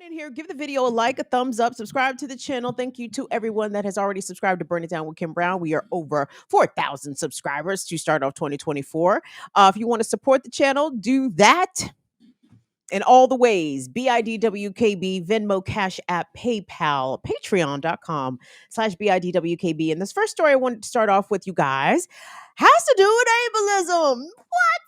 In here, give the video a like, a thumbs up, subscribe to the channel. Thank you to everyone that has already subscribed to Burn It Down with Kim Brown. We are over 4,000 subscribers to start off 2024. If you want to support the channel, do that in all the ways: BIDWKB, Venmo, Cash App, PayPal, Patreon.com/BIDWKB. And this first story I wanted to start off with you guys has to do with ableism. What?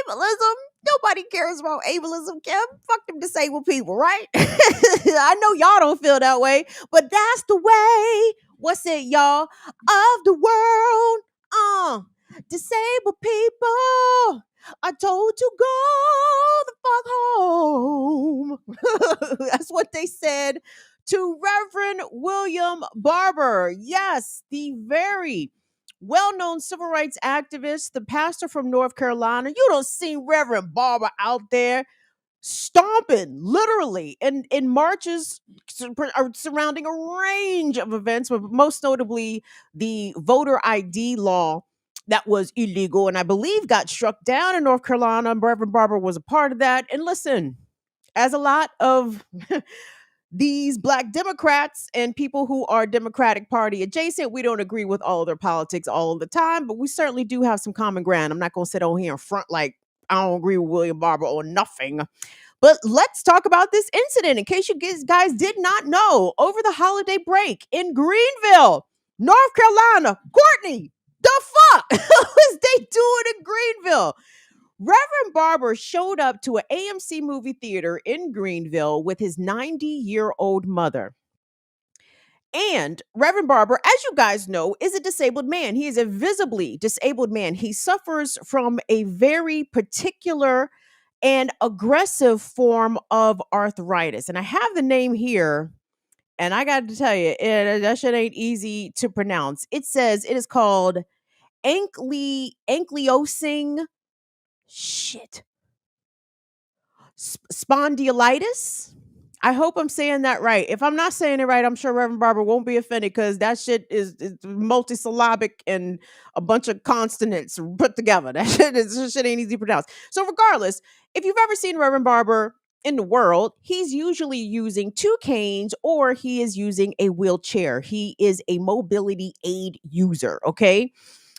Ableism? Nobody cares about ableism, Kim. Fuck them disabled people, right? I know y'all don't feel that way, but that's the way. What's it, y'all? Of the world. Disabled people are told to go the fuck home. That's what they said to Reverend William Barber. Yes, the very well-known civil rights activist, the pastor from North Carolina. You don't see Reverend Barber out there stomping literally in marches surrounding a range of events, but most notably the voter ID law that was illegal and I believe got struck down in North Carolina. Reverend Barber was a part of that. And listen, as a lot of these Black Democrats and people who are Democratic Party adjacent, we don't agree with all of their politics all of the time, but we certainly do have some common ground. I'm not going to sit on here in front like I don't agree with William Barber or nothing. But let's talk about this incident. In case you guys did not know, over the holiday break in Greenville, North Carolina, Courtney, the fuck was they doing in Greenville? Reverend Barber showed up to an AMC movie theater in Greenville with his 90-year-old mother. And Reverend Barber, as you guys know, is a disabled man. He is a visibly disabled man. He suffers from a very particular and aggressive form of arthritis. And I have the name here, and I got to tell you, that shit ain't easy to pronounce. It says it is called ankylosing spondylitis. I hope I'm saying that right. If I'm not saying it right, I'm sure Reverend Barber won't be offended because that shit is multisyllabic and a bunch of consonants put together. That shit ain't easy to pronounce. So regardless, if you've ever seen Reverend Barber in the world, he's usually using two canes or he is using a wheelchair. He is a mobility aid user, okay?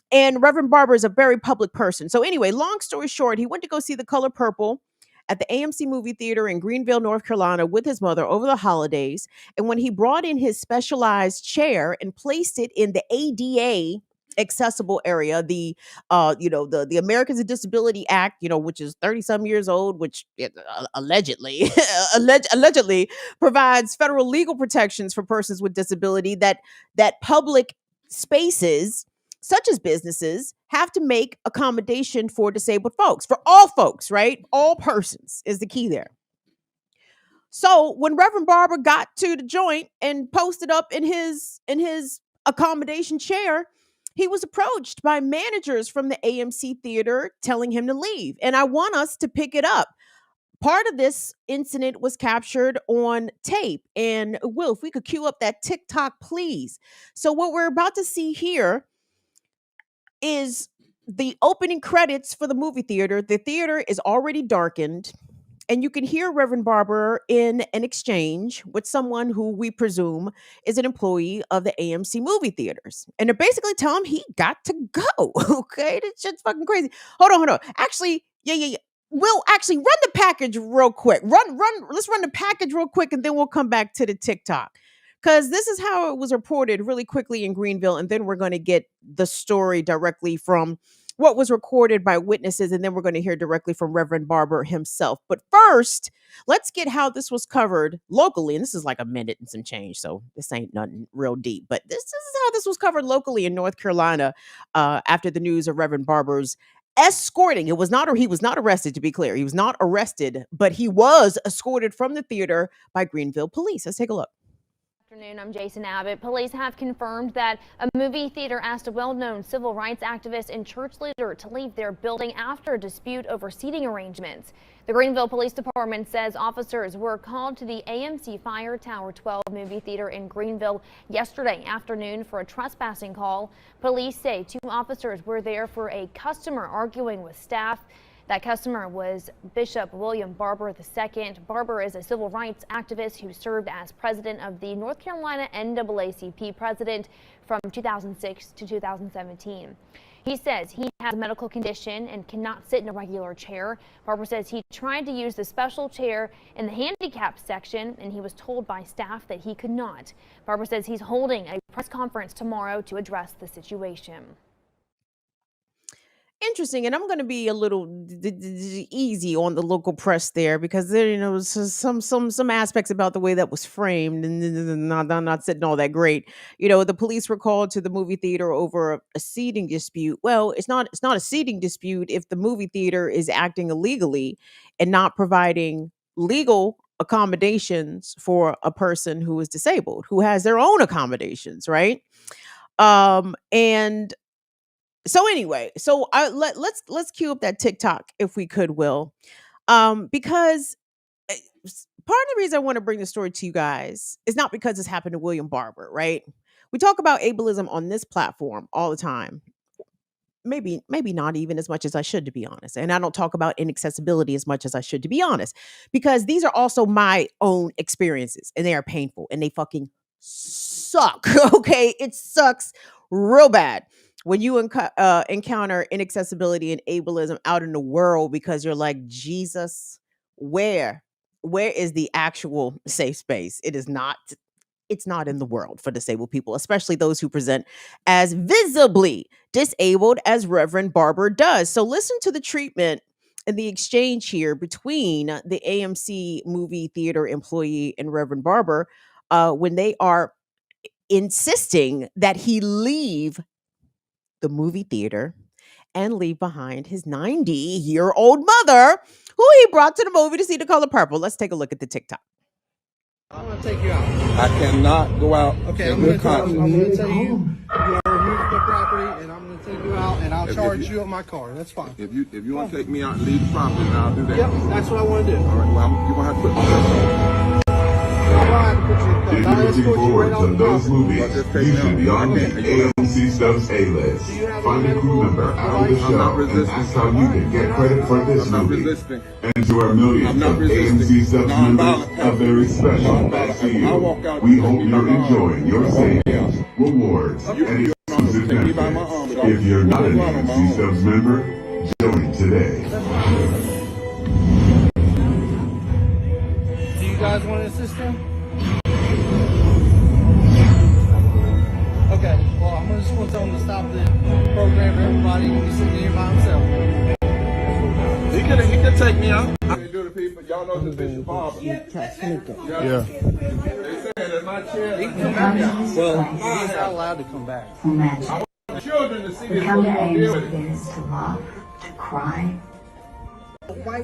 And Reverend Barber is a very public person. So anyway, long story short, he went to go see The Color Purple at the AMC movie theater in Greenville, North Carolina with his mother over the holidays. And when he brought in his specialized chair and placed it in the ADA accessible area, the Americans with Disability Act, which is 30-some years old, which allegedly allegedly provides federal legal protections for persons with disability, that public spaces such as businesses have to make accommodation for disabled folks, for all folks, right? All persons is the key there. So when Reverend Barber got to the joint and posted up in his accommodation chair, he was approached by managers from the AMC theater telling him to leave. And I want us to pick it up. Part of this incident was captured on tape. And Will, if we could cue up that TikTok, please. So what we're about to see here is the opening credits for the movie theater. The theater is already darkened, and you can hear Reverend Barber in an exchange with someone who we presume is an employee of the AMC movie theaters. And they're basically telling him he got to go. Okay, this shit's fucking crazy. Hold on. Actually, yeah. We'll actually run the package real quick. Let's run the package real quick, and then we'll come back to the TikTok. Because this is how it was reported really quickly in Greenville. And then we're going to get the story directly from what was recorded by witnesses. And then we're going to hear directly from Reverend Barber himself. But first, let's get how this was covered locally. And this is like a minute and some change, so this ain't nothing real deep. But this is how this was covered locally in North Carolina after the news of Reverend Barber's escorting. He was not arrested, to be clear. He was not arrested, but he was escorted from the theater by Greenville police. Let's take a look. Afternoon, I'm Jason Abbott. Police have confirmed that a movie theater asked a well-known civil rights activist and church leader to leave their building after a dispute over seating arrangements. The Greenville Police Department says officers were called to the AMC Fire Tower 12 movie theater in Greenville yesterday afternoon for a trespassing call. Police say two officers were there for a customer arguing with staff. That customer was Bishop William Barber II. Barber is a civil rights activist who served as president of the North Carolina NAACP president from 2006 to 2017. He says he has a medical condition and cannot sit in a regular chair. Barber says he tried to use the special chair in the handicapped section and he was told by staff that he could not. Barber says he's holding a press conference tomorrow to address the situation. Interesting, and I'm going to be a little easy on the local press there because there, some aspects about the way that was framed and not sitting all that great. The police were called to the movie theater over a seating dispute. Well, it's not a seating dispute if the movie theater is acting illegally and not providing legal accommodations for a person who is disabled, who has their own accommodations, right? And so anyway, let's cue up that TikTok if we could, Will, because part of the reason I want to bring the story to you guys is not because this happened to William Barber, right? We talk about ableism on this platform all the time. Maybe not even as much as I should, to be honest. And I don't talk about inaccessibility as much as I should, to be honest, because these are also my own experiences and they are painful and they fucking suck. Okay, it sucks real bad when you encounter inaccessibility and ableism out in the world because you're like, Jesus, where is the actual safe space? It's not in the world for disabled people, especially those who present as visibly disabled as Reverend Barber does. So listen to the treatment and the exchange here between the AMC movie theater employee and Reverend Barber when they are insisting that he leave the movie theater and leave behind his 90-year-old mother, who he brought to the movie to see The Color Purple. Let's take a look at the TikTok. I'm going to take you out. I cannot go out. Okay, I'm going to tell you you're going to remove the property, and I'm going to take you out, and I'll charge you up my car. That's fine. If you want to take me out and leave the property, then I'll do that. Yep, that's what I want to do. All right, well, you're going to have to put me I'm going to have to put you in If the car. you're looking forward to those movies, you should be on the AMC Stuffs A-list. Find a crew member after the show and ask how you can get credit for this movie. And to our millions of AMC Stuffs members, a very special thanks to you. We hope you're enjoying your savings, rewards, and exclusive benefits. If you're not an AMC Stuffs member, join today. Do you guys want an assistant? Okay, well, I'm just going to tell him to stop the program for everybody when he's sitting here by himself. He can take me out. I can do the people. Y'all know this Bishop Barber. Yeah. They saying that my chair. He can come back. Well, he's not allowed to come back. I want the children to see this. Come to AMC is to love, to cry.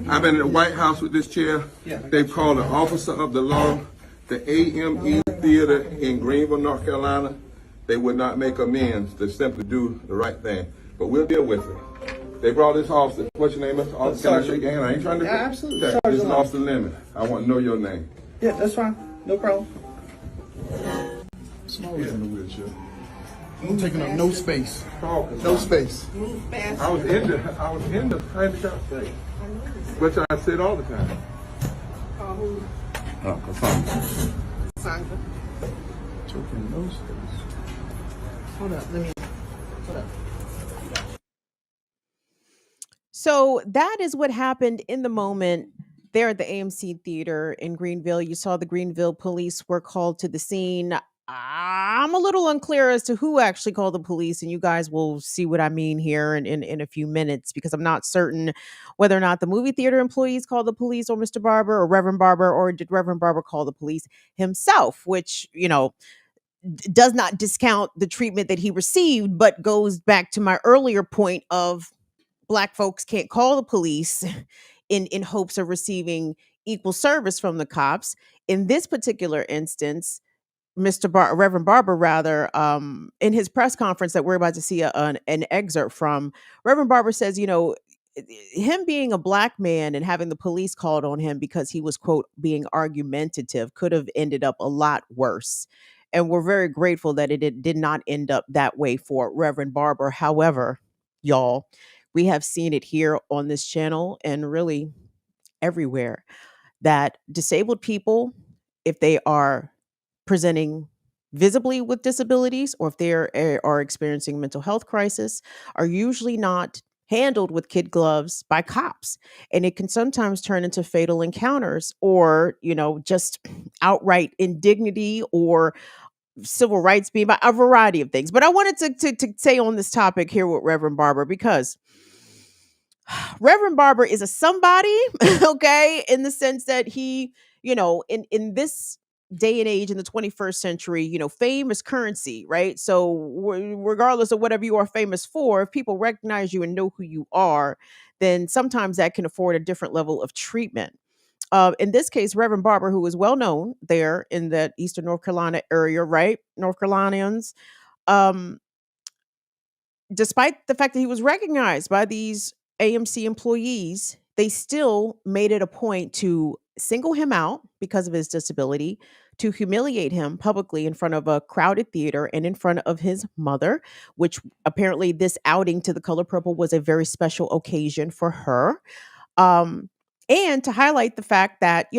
I've been in the White House with this chair. They've called an officer of the law, the AME Theater in Greenville, North Carolina. They would not make amends to simply do the right thing. But we'll deal with it. They brought this officer. What's your name, Mr. Officer? Can I shake your hand? I ain't trying to. Yeah, absolutely. Okay. This is Officer Lemon. I want to know your name. Yeah, that's fine. No problem. Small's in the wheelchair. I'm taking up no space. No space. I was in the handicap space, which I said all the time. Oh, Cassandra. Taking no space. Hold up, let me. Hold up. So that is what happened in the moment there at the AMC Theater in Greenville. You saw the Greenville police were called to the scene. I'm a little unclear as to who actually called the police, and you guys will see what I mean here in a few minutes, because I'm not certain whether or not the movie theater employees called the police or Mr. Barber or Reverend Barber, or did Reverend Barber call the police himself, which, does not discount the treatment that he received, but goes back to my earlier point of Black folks can't call the police in hopes of receiving equal service from the cops. In this particular instance, Reverend Barber, rather, in his press conference that we're about to see an excerpt from, Reverend Barber says, him being a Black man and having the police called on him because he was, quote, being argumentative could have ended up a lot worse. And we're very grateful that it did not end up that way for Reverend Barber. However, y'all, We have seen it here on this channel and really everywhere that disabled people, if they are presenting visibly with disabilities or if they are experiencing mental health crisis, are usually not handled with kid gloves by cops, and it can sometimes turn into fatal encounters or just outright indignity or civil rights being by a variety of things. But I wanted to say on this topic here with Reverend Barber, because Reverend Barber is a somebody, okay, in the sense that he, in this day and age in the 21st century, fame is currency, right? So regardless of whatever you are famous for, if people recognize you and know who you are, then sometimes that can afford a different level of treatment. In this case, Reverend Barber, who is well known there in that Eastern North Carolina area, right? North Carolinians, um, despite the fact that he was recognized by these AMC employees, they still made it a point to single him out because of his disability, to humiliate him publicly in front of a crowded theater and in front of his mother, which apparently this outing to the Color Purple was a very special occasion for her. And to highlight the fact that,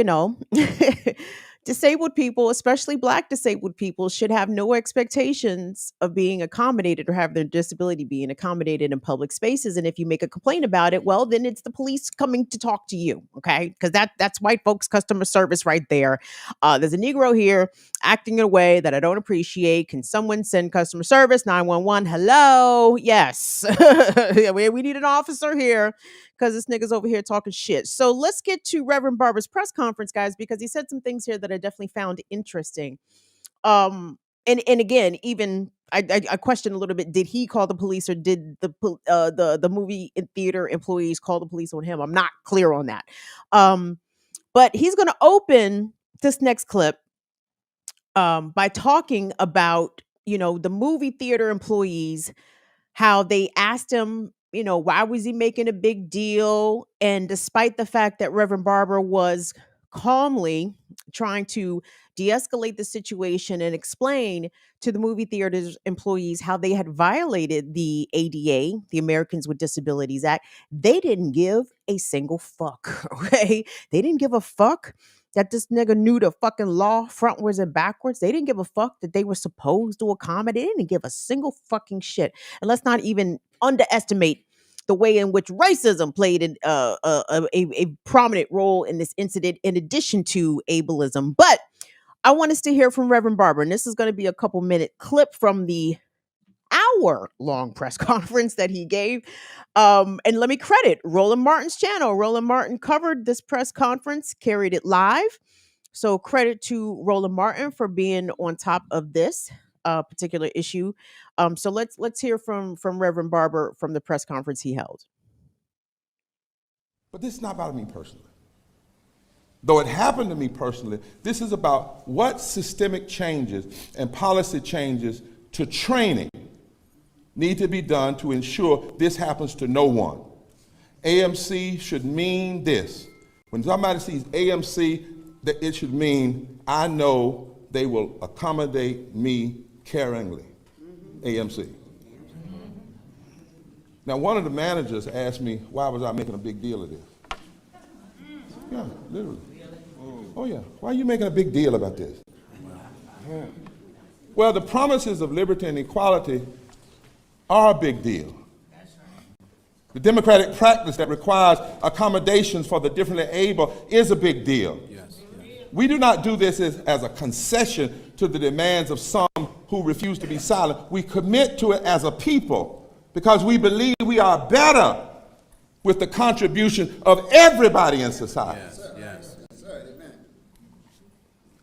disabled people, especially Black disabled people, should have no expectations of being accommodated or have their disability being accommodated in public spaces. And if you make a complaint about it, well, then it's the police coming to talk to you, okay? Because that's white folks' customer service right there. There's a Negro here acting in a way that I don't appreciate. Can someone send customer service 911? Hello, yes, we need an officer here because this nigga's over here talking shit. So let's get to Reverend Barber's press conference, guys, because he said some things here that I definitely found interesting. And again, even I questioned a little bit: did he call the police, or did the movie and theater employees call the police on him? I'm not clear on that. But he's going to open this next clip by talking about the movie theater employees, how they asked him, why was he making a big deal? And despite the fact that Reverend Barber was calmly trying to de-escalate the situation and explain to the movie theater's employees how they had violated the ADA, the Americans with Disabilities Act, they didn't give a single fuck, okay? They didn't give a fuck that this nigga knew the fucking law frontwards and backwards. They didn't give a fuck that they were supposed to accommodate. They didn't give a single fucking shit. And let's not even underestimate the way in which racism played a prominent role in this incident, in addition to ableism. But I want us to hear from Reverend Barber, and this is going to be a couple minute clip from the hour-long press conference that he gave. And let me credit Roland Martin's channel. Roland Martin covered this press conference, carried it live. So credit to Roland Martin for being on top of this particular issue. So let's hear from Reverend Barber from the press conference he held. But this is not about me personally. Though it happened to me personally, this is about what systemic changes and policy changes to training need to be done to ensure this happens to no one. AMC should mean this. When somebody sees AMC, that it should mean, I know they will accommodate me caringly. AMC. Now, one of the managers asked me, why was I making a big deal of this? Yeah, literally. Oh yeah, why are you making a big deal about this? Well, the promises of liberty and equality are a big deal. The democratic practice that requires accommodations for the differently able is a big deal. We do not do this as a concession to the demands of some who refuse to be silent. We commit to it as a people because we believe we are better with the contribution of everybody in society. Yes.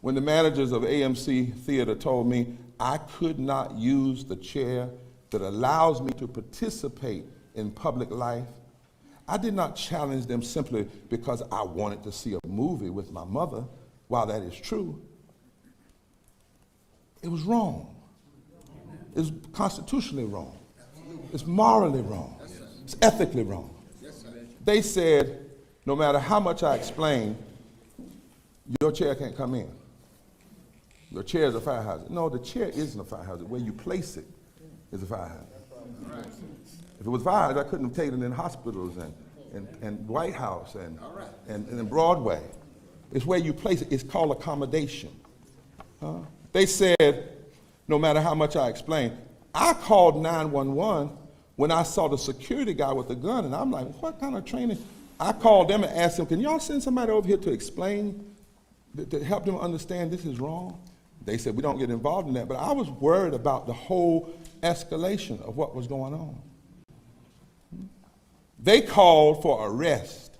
When the managers of AMC Theater told me I could not use the chair that allows me to participate in public life, I did not challenge them simply because I wanted to see a movie with my mother. While that is true, it was wrong. It's constitutionally wrong. It's morally wrong. It's ethically wrong. They said, no matter how much I explain, your chair can't come in. Your chair is a fire hazard. No, the chair isn't a fire hazard. Where you place it is a fire hazard. If it was violence, I couldn't have taken it in hospitals and White House and Broadway. It's where you place it. It's called accommodation. They said, no matter how much I explained, I called 911 when I saw the security guy with the gun, and I'm like, what kind of training? I called them and asked them, can y'all send somebody over here to explain, to help them understand this is wrong? They said, we don't get involved in that, but I was worried about the whole escalation of what was going on. They called for arrest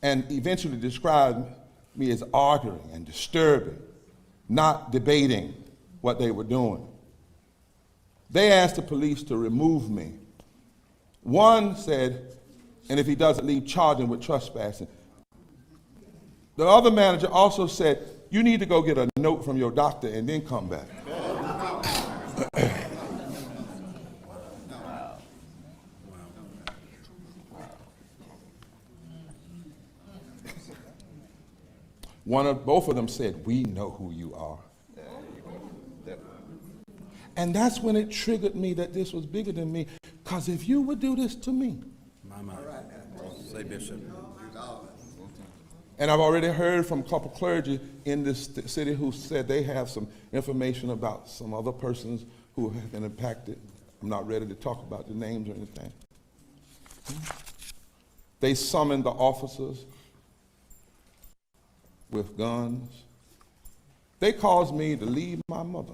and eventually described me as arguing and disturbing, not debating what they were doing. They asked the police to remove me. One said, and if he doesn't leave, charge him with trespassing. The other manager also said, you need to go get a note from your doctor and then come back. Both of them said, we know who you are. And that's when it triggered me that this was bigger than me. Because if you would do this to me. Say, Bishop. And I've already heard from a couple clergy in this city who said they have some information about some other persons who have been impacted. I'm not ready to talk about the names or anything. They summoned the officers with guns. They caused me to leave my mother,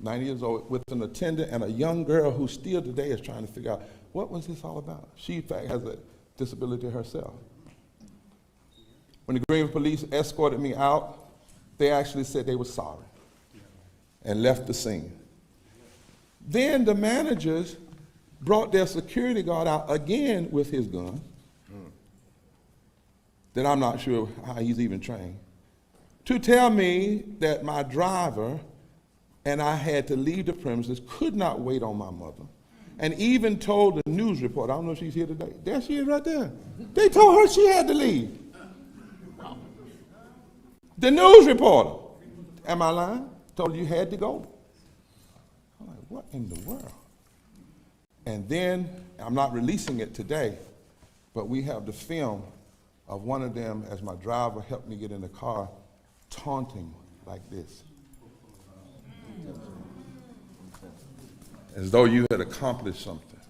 90 years old, with an attendant and a young girl who still today is trying to figure out what was this all about. She, in fact, has a disability herself. When the Greenville police escorted me out, they actually said they were sorry and left the scene. Then the managers brought their security guard out again with his gun, that I'm not sure how he's even trained, to tell me that my driver and I had to leave the premises, could not wait on my mother, and even told the news reporter, I don't know if she's here today, there she is right there. They told her she had to leave. The news reporter, am I lying? Told you had to go. I'm like, what in the world? And then, I'm not releasing it today, but we have the film of one of them as my driver helped me get in the car, taunting like this. As though you had accomplished something.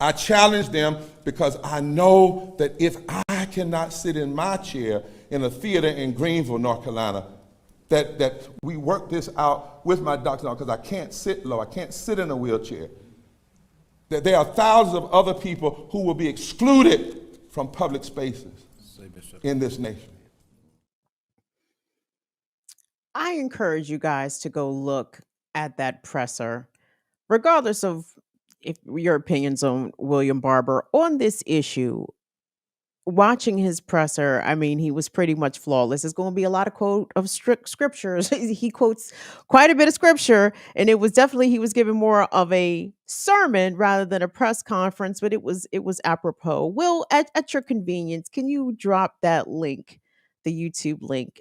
I challenge them because I know that if I cannot sit in my chair in a theater in Greenville, North Carolina, that we work this out with my doctor because I can't sit low, I can't sit in a wheelchair, that there are thousands of other people who will be excluded from public spaces in this nation. I encourage you guys to go look at that presser, regardless of if your opinions on William Barber on this issue. Watching his presser, I mean, he was pretty much flawless. There's going to be a lot of quote of strict scriptures. He quotes quite a bit of scripture, and it was definitely, he was giving more of a sermon rather than a press conference, but it was apropos. Will, at your convenience, can you drop that link, the YouTube link,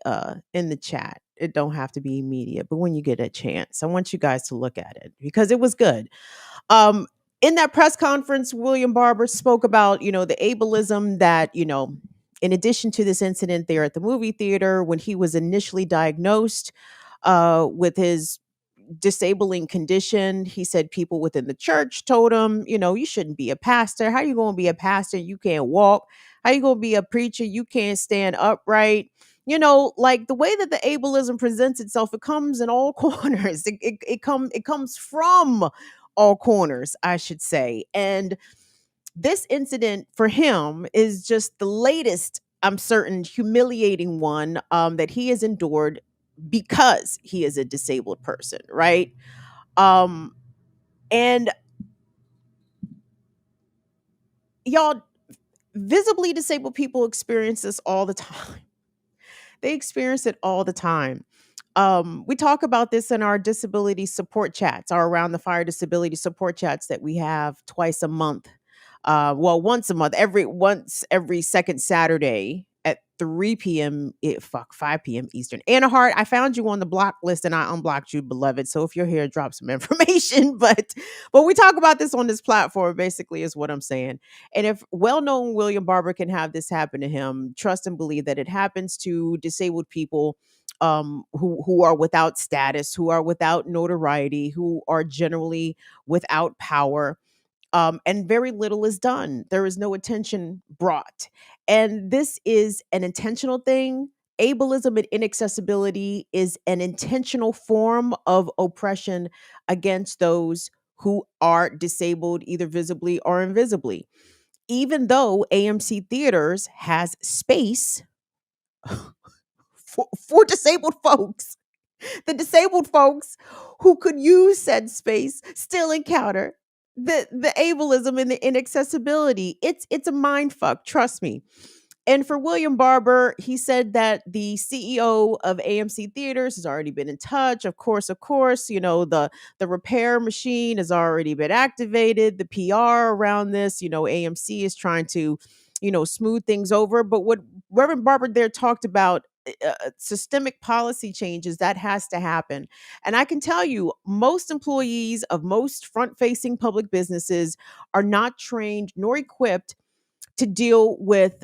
in the chat? It don't have to be immediate, but when you get a chance, I want you guys to look at it because it was good. In that press conference, William Barber spoke about, the ableism that, in addition to this incident there at the movie theater, when he was initially diagnosed with his disabling condition, he said people within the church told him, you shouldn't be a pastor. How you going to be a pastor? You can't walk. How you going to be a preacher? You can't stand upright. Like the way that the ableism presents itself, it comes in all corners. It comes from all corners, I should say. And this incident for him is just the latest, I'm certain, humiliating one that he has endured because he is a disabled person, right? And y'all, visibly disabled people experience this all the time. They experience it all the time. We talk about this in our disability support chats, our Around the Fire disability support chats that we have twice a month. Once a month, every second Saturday at 3 p.m. 5 p.m. Eastern. Anna Hart, I found you on the block list and I unblocked you, beloved. So if you're here, drop some information. But we talk about this on this platform, basically, is what I'm saying. And if well-known William Barber can have this happen to him, trust and believe that it happens to disabled people who are without status, who are without notoriety, who are generally without power, and very little is done. There is no attention brought. And this is an intentional thing. Ableism and inaccessibility is an intentional form of oppression against those who are disabled, either visibly or invisibly. Even though AMC Theaters has space for disabled folks, the disabled folks who could use said space still encounter the ableism and the inaccessibility. It's a mind fuck, trust me. And for William Barber, he said that the CEO of AMC Theaters has already been in touch. Of course, the repair machine has already been activated. The PR around this, AMC is trying to, smooth things over. But what Reverend Barber there talked about, systemic policy changes that has to happen. And I can tell you, most employees of most front-facing public businesses are not trained nor equipped to deal with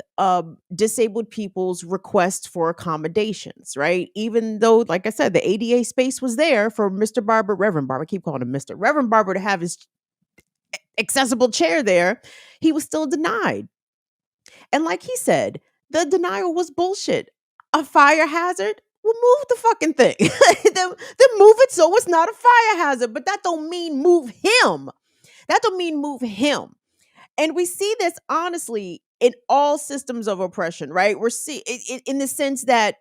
disabled people's requests for accommodations, right? Even though, like I said, the ADA space was there for Mr. Barber, Reverend Barber, I keep calling him Mr. Reverend Barber, to have his accessible chair there, he was still denied. And like he said, the denial was bullshit. A fire hazard? Well, move the fucking thing. then move it so it's not a fire hazard. But that don't mean move him. That don't mean move him. And we see this honestly in all systems of oppression, right? We're see in the sense that,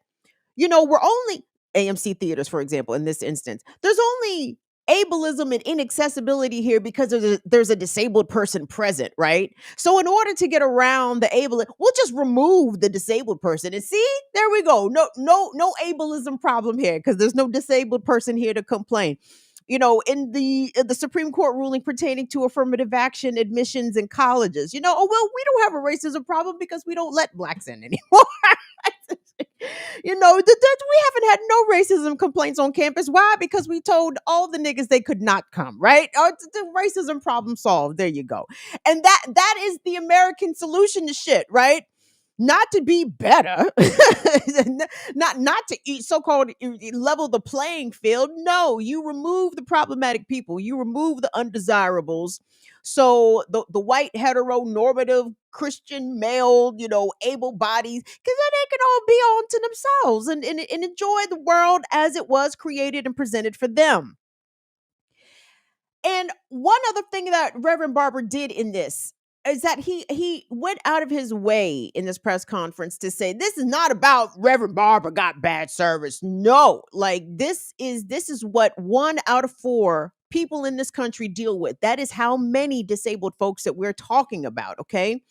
we're only AMC Theaters, for example, in this instance, there's only ableism and inaccessibility here because there's a disabled person present, right? So in order to get around the ableism, we'll just remove the disabled person. And see, there we go. No ableism problem here because there's no disabled person here to complain. In the Supreme Court ruling pertaining to affirmative action admissions in colleges, we don't have a racism problem because we don't let blacks in anymore. We haven't had no racism complaints on campus. Why? Because we told all the niggas they could not come, right? The racism problem solved. There you go. And that is the American solution to shit, right? Not to be better, not to so-called level the playing field. No, you remove the problematic people. You remove the undesirables. So the white heteronormative Christian male, able bodies, because then they can all be on to themselves and enjoy the world as it was created and presented for them. And one other thing that Reverend Barber did in this is that he went out of his way in this press conference to say this is not about Reverend Barber got bad service. No, like this is what 1 out of 4 people in this country deal with. That is how many disabled folks that we're talking about. Okay,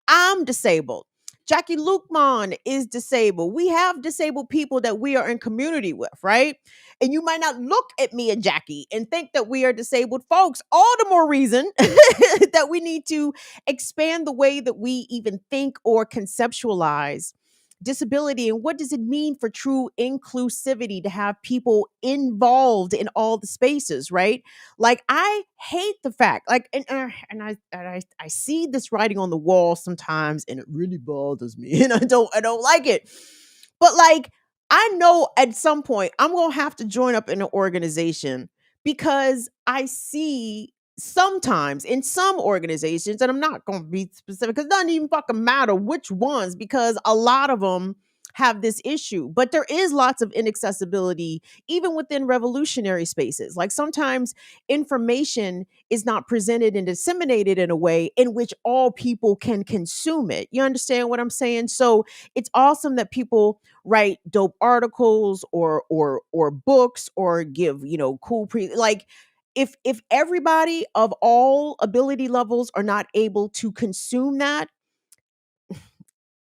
I'm disabled. Jackie Lukman is disabled. We have disabled people that we are in community with, right? And you might not look at me and Jackie and think that we are disabled folks. All the more reason that we need to expand the way that we even think or conceptualize disability. And what does it mean for true inclusivity to have people involved in all the spaces, right? Like, I hate the fact, like, and I see this writing on the wall sometimes, and it really bothers me, and I don't like it. But like, I know at some point I'm gonna have to join up in an organization because I see sometimes in some organizations, and I'm not going to be specific because it doesn't even fucking matter which ones, because a lot of them have this issue. But there is lots of inaccessibility even within revolutionary spaces. Like, sometimes information is not presented and disseminated in a way in which all people can consume it. You understand what I'm saying? So it's awesome that people write dope articles or books or give, cool like, if everybody of all ability levels are not able to consume that,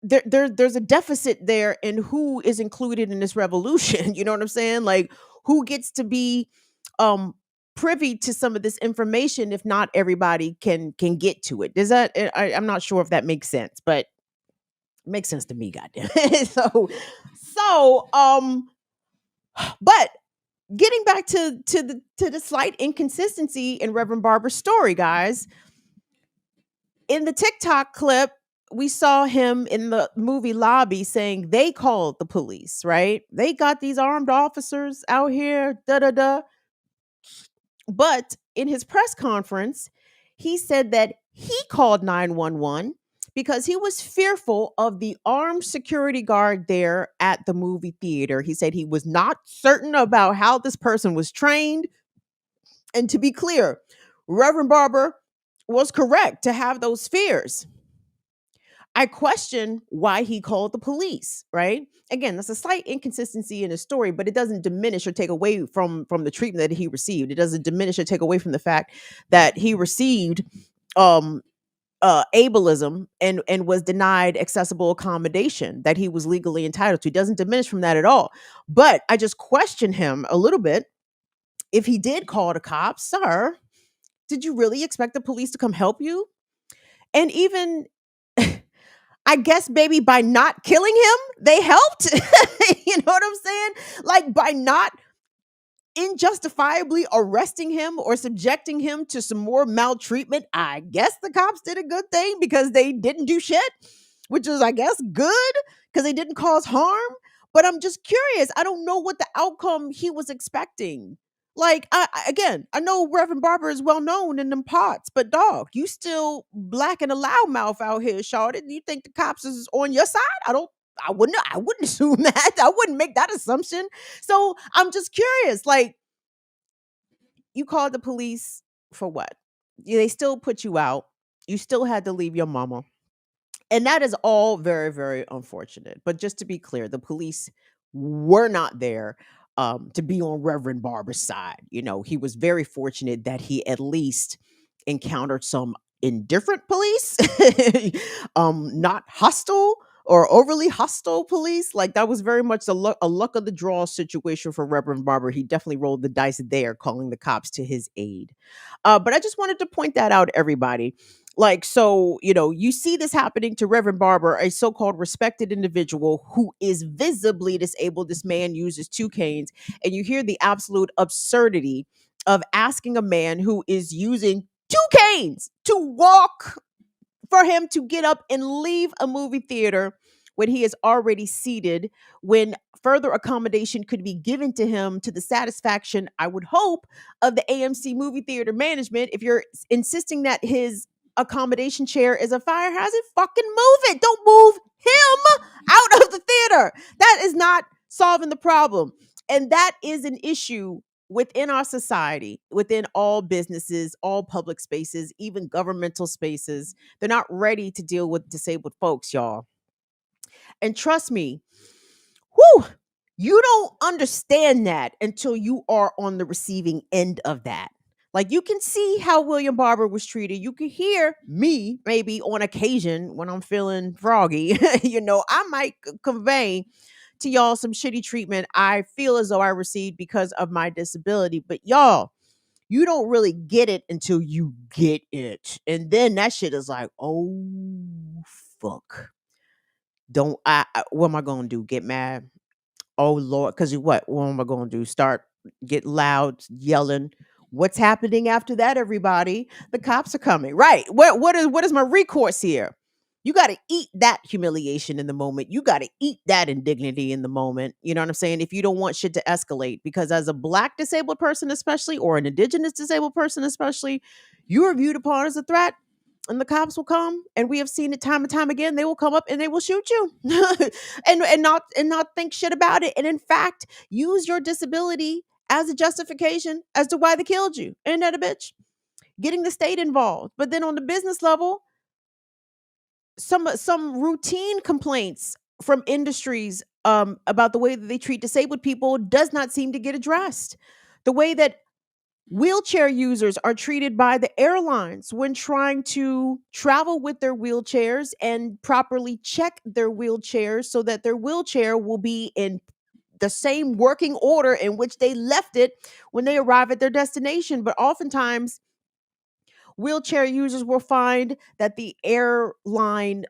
there's a deficit there in who is included in this revolution. You know what I'm saying? Like, who gets to be privy to some of this information if not everybody can get to it? Does that I'm not sure if that makes sense, but Makes sense to me, goddamn. So, but getting back to the slight inconsistency in Reverend Barber's story, guys. In the TikTok clip, we saw him in the movie lobby saying they called the police, right? They got these armed officers out here, da da da. But in his press conference, he said that he called 911 because he was fearful of the armed security guard there at the movie theater. He said he was not certain about how this person was trained. And to be clear, Reverend Barber was correct to have those fears. I question why he called the police, right? Again, that's a slight inconsistency in his story, but it doesn't diminish or take away from the treatment that he received. It doesn't diminish or take away from the fact that he received um ableism and was denied accessible accommodation that he was legally entitled to. It doesn't diminish from that at all. But I just question him a little bit. If he did call the cops, sir, did you really expect the police to come help you? And even I guess maybe by not killing him, they helped. You know what I'm saying? Like by not injustifiably arresting him or subjecting him to some more maltreatment, I guess the cops did a good thing because they didn't do shit, which is, I guess, good because they didn't cause harm. But I'm just curious. I don't know what the outcome he was expecting. Like, again, I know Reverend Barber is well known in them parts, but dog, you still black and a loudmouth out here, shorty. You think the cops is on your side? I wouldn't assume that. I wouldn't make that assumption. So I'm just curious. Like, you called the police for what? They still put you out. You still had to leave your mama. And that is all very, very unfortunate. But just to be clear, the police were not there to be on Reverend Barber's side. You know, he was very fortunate that he at least encountered some indifferent police, not hostile or overly hostile police. Like that was very much a luck of the draw situation for Reverend Barber. He definitely rolled the dice there, calling the cops to his aid. But I just wanted to point that out, everybody. Like, so, you know, you see this happening to Reverend Barber, a so called respected individual who is visibly disabled. This man uses two canes, and you hear the absolute absurdity of asking a man who is using two canes to walk, for him to get up and leave a movie theater when he is already seated, when further accommodation could be given to him to the satisfaction, I would hope, of the AMC movie theater management. If you're insisting that his accommodation chair is a fire hazard, fucking move it. Don't move him out of the theater. That is not solving the problem. And that is an issue within our society, within all businesses, all public spaces, even governmental spaces. They're not ready to deal with disabled folks, y'all. And trust me, whew, you don't understand that until you are on the receiving end of that. Like you can see how William Barber was treated. You can hear me maybe on occasion when I'm feeling froggy. You know, I might convey to y'all some shitty treatment I feel as though I received because of my disability. But y'all, you don't really get it until you get it. And then that shit is like, oh, fuck. What am I going to do? Get mad? Oh, Lord. Because what am I going to do? Start, get loud, yelling. What's happening after that, everybody? The cops are coming. Right. What is my recourse here? You got to eat that humiliation in the moment. You got to eat that indignity in the moment. You know what I'm saying? If you don't want shit to escalate, because as a Black disabled person, especially, or an Indigenous disabled person, especially, you are viewed upon as a threat, and the cops will come. And we have seen it time and time again. They will come up and they will shoot you, and not think shit about it. And in fact, use your disability as a justification as to why they killed you. Ain't that a bitch? Getting the state involved. But then on the business level, some routine complaints from industries about the way that they treat disabled people does not seem to get addressed. The way that wheelchair users are treated by the airlines when trying to travel with their wheelchairs and properly check their wheelchairs so that their wheelchair will be in the same working order in which they left it when they arrive at their destination. But oftentimes, Wheelchair users will find that the airline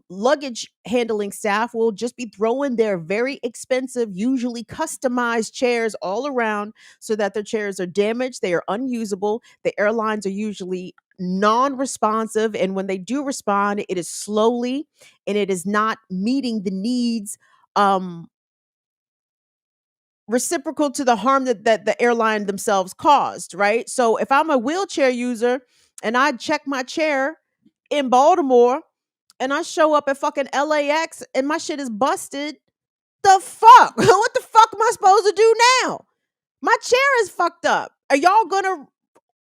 luggage handling staff will just be throwing their very expensive, usually customized chairs all around so that their chairs are damaged, they are unusable. The airlines are usually non-responsive, and when they do respond, it is slowly, and it is not meeting the needs um reciprocal to the harm that the airline themselves caused, right? So if I'm a wheelchair user and I check my chair in Baltimore and I show up at fucking LAX and my shit is busted, the fuck? What the fuck am I supposed to do now? My chair is fucked up. Are y'all gonna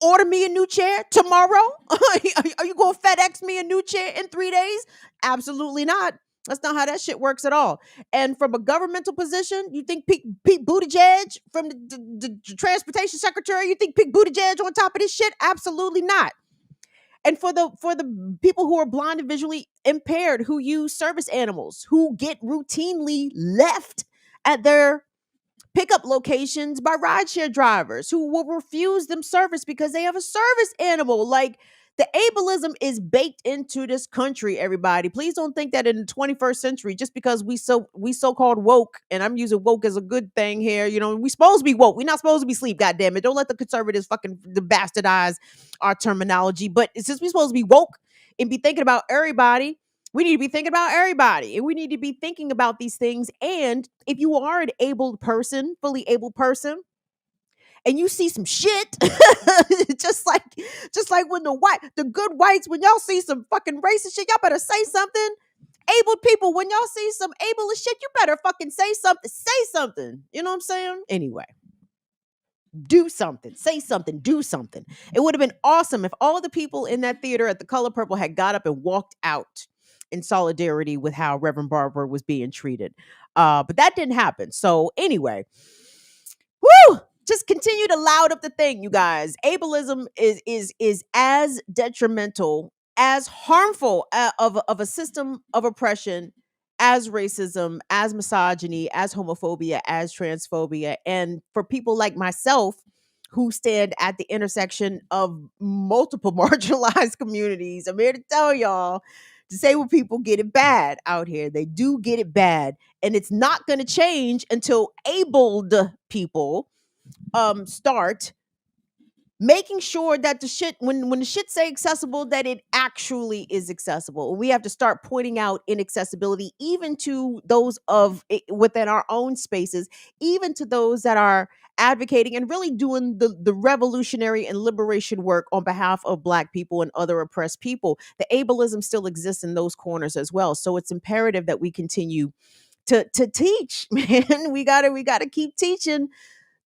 order me a new chair tomorrow? Are you gonna FedEx me a new chair in 3 days? Absolutely not. That's not how that shit works at all. And from a governmental position, you think Pete Buttigieg from the transportation secretary, you think Pete Buttigieg on top of this shit? Absolutely not. And for the people who are blind and visually impaired, who use service animals, who get routinely left at their pickup locations by rideshare drivers who will refuse them service because they have a service animal. Like, the ableism is baked into this country, everybody. Please don't think that in the 21st century, just because we so-called woke, and I'm using woke as a good thing here, we supposed to be woke. We're not supposed to be sleep, goddamn it. Don't let the conservatives fucking bastardize our terminology. But since we're supposed to be woke and be thinking about everybody, we need to be thinking about everybody, and we need to be thinking about these things. And if you are an abled person, fully able person, and you see some shit, just like when the good whites, when y'all see some fucking racist shit, y'all better say something. Abled people, when y'all see some ableist shit, you better fucking say something. Say something. You know what I'm saying? Anyway. Do something, say something, do something. It would have been awesome if all the people in that theater at the Color Purple had got up and walked out in solidarity with how Reverend Barber was being treated. But that didn't happen. So anyway, woo! Just continue to loud up the thing, you guys. Ableism is as detrimental, as harmful of a system of oppression as racism, as misogyny, as homophobia, as transphobia. And for people like myself who stand at the intersection of multiple marginalized communities, I'm here to tell y'all, disabled people get it bad out here. They do get it bad. And it's not going to change until abled people start making sure that the shit, when the shit say accessible, that it actually is accessible. We have to start pointing out inaccessibility even to those within our own spaces, even to those that are advocating and really doing the revolutionary and liberation work on behalf of Black people and other oppressed people. The ableism still exists in those corners as well. So it's imperative that we continue to teach, man. We gotta keep teaching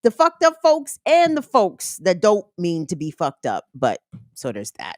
the fucked up folks and the folks that don't mean to be fucked up. But so there's that.